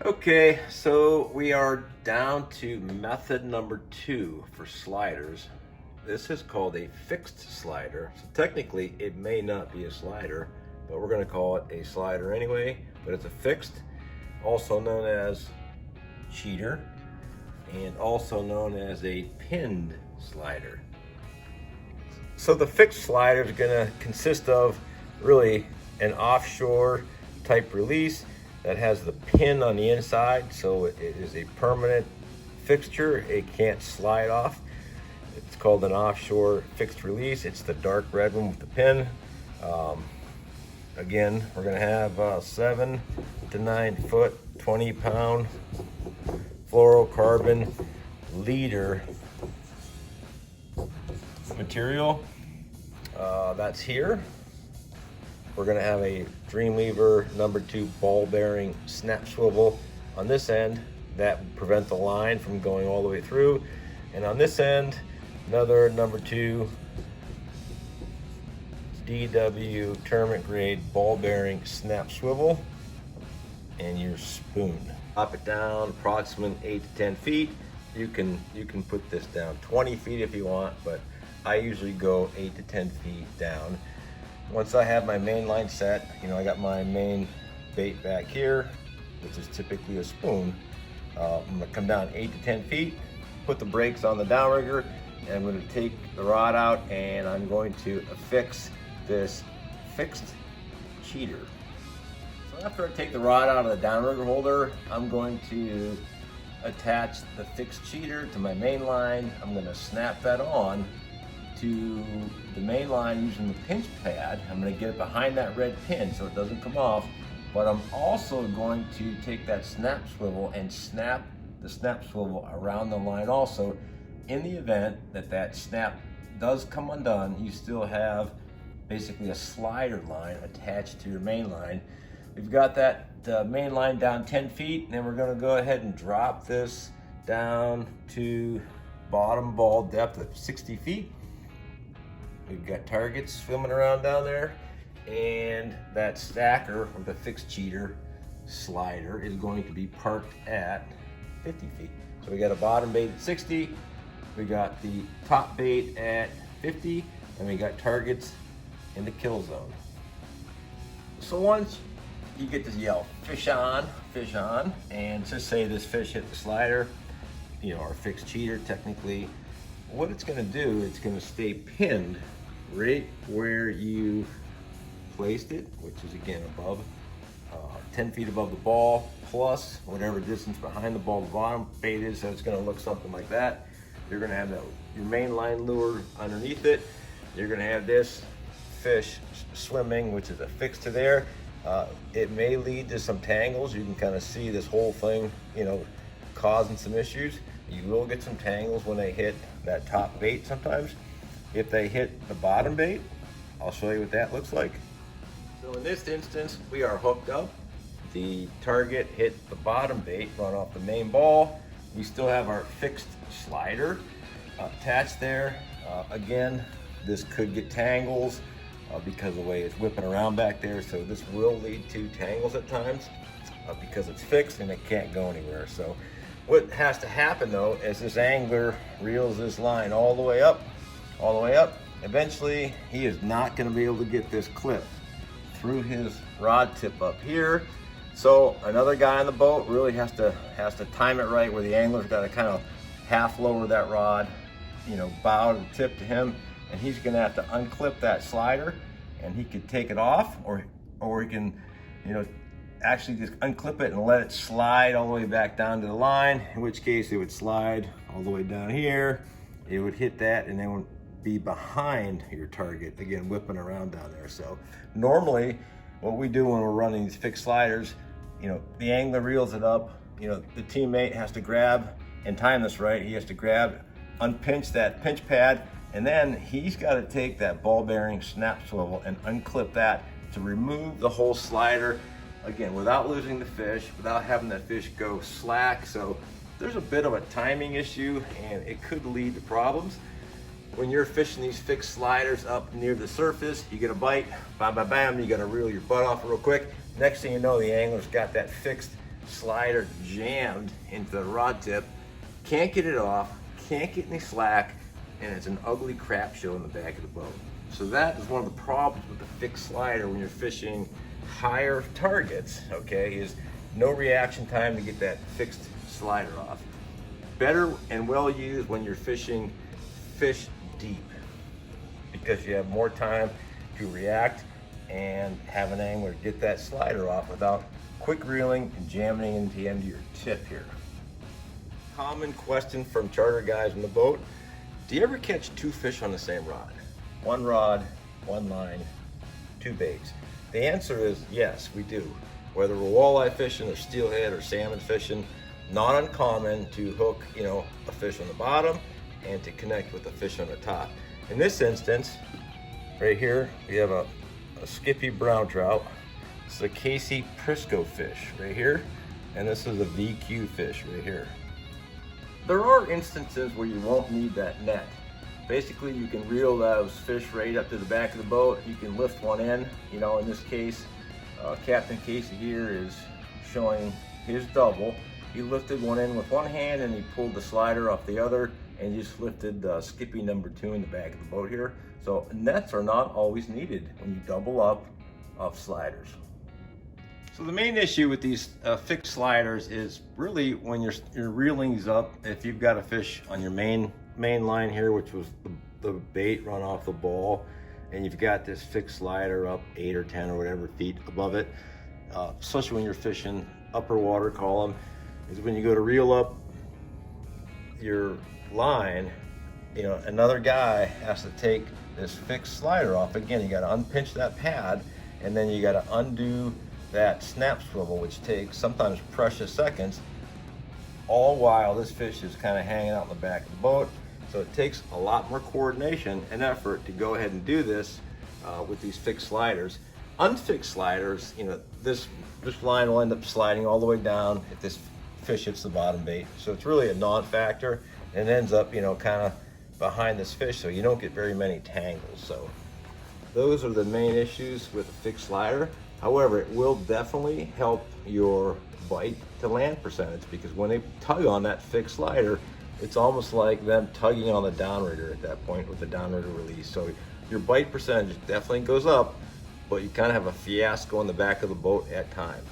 Okay, so we are down to method number 2 for sliders. This is called a fixed slider. So technically it may not be a slider, but we're going to call it a slider anyway. But it's a fixed, also known as cheater, and also known as a pinned slider. So the fixed slider is going to consist of really an offshore type release that has the pin on the inside, so it is a permanent fixture. It can't slide off. It's called an offshore fixed release. It's the dark red one with the pin. Again, we're gonna have 7 to 9 foot, 20-pound fluorocarbon leader material. That's here. We're gonna have a Dreamweaver number 2 ball bearing snap swivel on this end that will prevent the line from going all the way through. And on this end, another number 2 DW tournament grade ball bearing snap swivel and your spoon. Pop it down approximately 8 to 10 feet. You can put this down 20 feet if you want, but I usually go 8 to 10 feet down. Once I have my main line set, I got my main bait back here, which is typically a spoon. I'm gonna come down 8 to 10 feet, put the brakes on the downrigger, and I'm gonna take the rod out and I'm going to affix this fixed cheater. So after I take the rod out of the downrigger holder, I'm going to attach the fixed cheater to my main line. I'm gonna snap that on to the main line using the pinch pad. I'm going to get it behind that red pin so it doesn't come off, but I'm also going to take that snap swivel and snap the snap swivel around the line also. In the event that that snap does come undone, you still have basically a slider line attached to your main line. We've got that main line down 10 feet, and then we're going to go ahead and drop this down to bottom ball depth of 60 feet. We've got targets swimming around down there, and that stacker or the fixed cheater slider is going to be parked at 50 feet. So we got a bottom bait at 60, we got the top bait at 50, and we got targets in the kill zone. So once you get to yell fish on, and just say this fish hit the slider, our fixed cheater technically, what it's going to do, it's going to stay pinned right where you placed it, which is again above 10 feet above the ball, plus whatever distance behind the ball the bottom bait is. So it's going to look something like that. You're going to have your main line lure underneath it. You're going to have this fish swimming, which is affixed to there. It may lead to some tangles. You can kind of see this whole thing, causing some issues. You will get some tangles when they hit that top bait sometimes. If they hit the bottom bait, I'll show you what that looks like. So in this instance, we are hooked up. The target hit the bottom bait, run off the main ball. We still have our fixed slider attached there. Again, this could get tangles because of the way it's whipping around back there. So this will lead to tangles at times because it's fixed and it can't go anywhere. So what has to happen though is this angler reels this line all the way up. Eventually, he is not going to be able to get this clip through his rod tip up here. So another guy on the boat really has to time it right, where the angler's got to kind of half lower that rod, bow the tip to him, and he's going to have to unclip that slider, and he could take it off, or he can, actually just unclip it and let it slide all the way back down to the line, in which case it would slide all the way down here. It would hit that and then would be behind your target, again whipping around down there. So normally what we do when we're running these fixed sliders, the angler reels it up, the teammate has to grab and time this right. He has to grab, unpinch that pinch pad, and then he's got to take that ball bearing snap swivel and unclip that to remove the whole slider, again without losing the fish, without having that fish go slack. So there's a bit of a timing issue, and it could lead to problems. When you're fishing these fixed sliders up near the surface, you get a bite, bam, bam, bam, you gotta reel your butt off real quick. Next thing you know, the angler's got that fixed slider jammed into the rod tip, can't get it off, can't get any slack, and it's an ugly crap show in the back of the boat. So that is one of the problems with the fixed slider when you're fishing higher targets, okay, is no reaction time to get that fixed slider off. Better and well used when you're fishing fish deep, because you have more time to react and have an angler get that slider off without quick reeling and jamming into the end of your tip here. Common question from charter guys in the boat: do you ever catch two fish on the same rod? One rod, one line, two baits. The answer is yes, we do. Whether we're walleye fishing or steelhead or salmon fishing, not uncommon to hook, a fish on the bottom and to connect with a fish on the top. In this instance, right here, we have a Skippy brown trout. This is a Casey Prisco fish right here, and this is a VQ fish right here. There are instances where you won't need that net. Basically, you can reel those fish right up to the back of the boat. You can lift one in. In this case, Captain Casey here is showing his double. He lifted one in with one hand and he pulled the slider off the other, and just lifted Skippy number 2 in the back of the boat here. So nets are not always needed when you double up of sliders. So the main issue with these fixed sliders is really when you're reeling these up. If you've got a fish on your main line here, which was the bait run off the ball, and you've got this fixed slider up 8 or 10 or whatever feet above it, especially when you're fishing upper water column, is when you go to reel up your line, another guy has to take this fixed slider off. Again, you got to unpinch that pad, and then you got to undo that snap swivel, which takes sometimes precious seconds, all while this fish is kind of hanging out in the back of the boat. So it takes a lot more coordination and effort to go ahead and do this with these fixed sliders. Unfixed sliders, this line will end up sliding all the way down if this fish hits the bottom bait. So it's really a non-factor, and it ends up, kind of behind this fish, so you don't get very many tangles. So those are the main issues with a fixed slider. However, it will definitely help your bite to land percentage, because when they tug on that fixed slider, it's almost like them tugging on the downrigger at that point with the downrigger release. So your bite percentage definitely goes up, but you kind of have a fiasco in the back of the boat at times.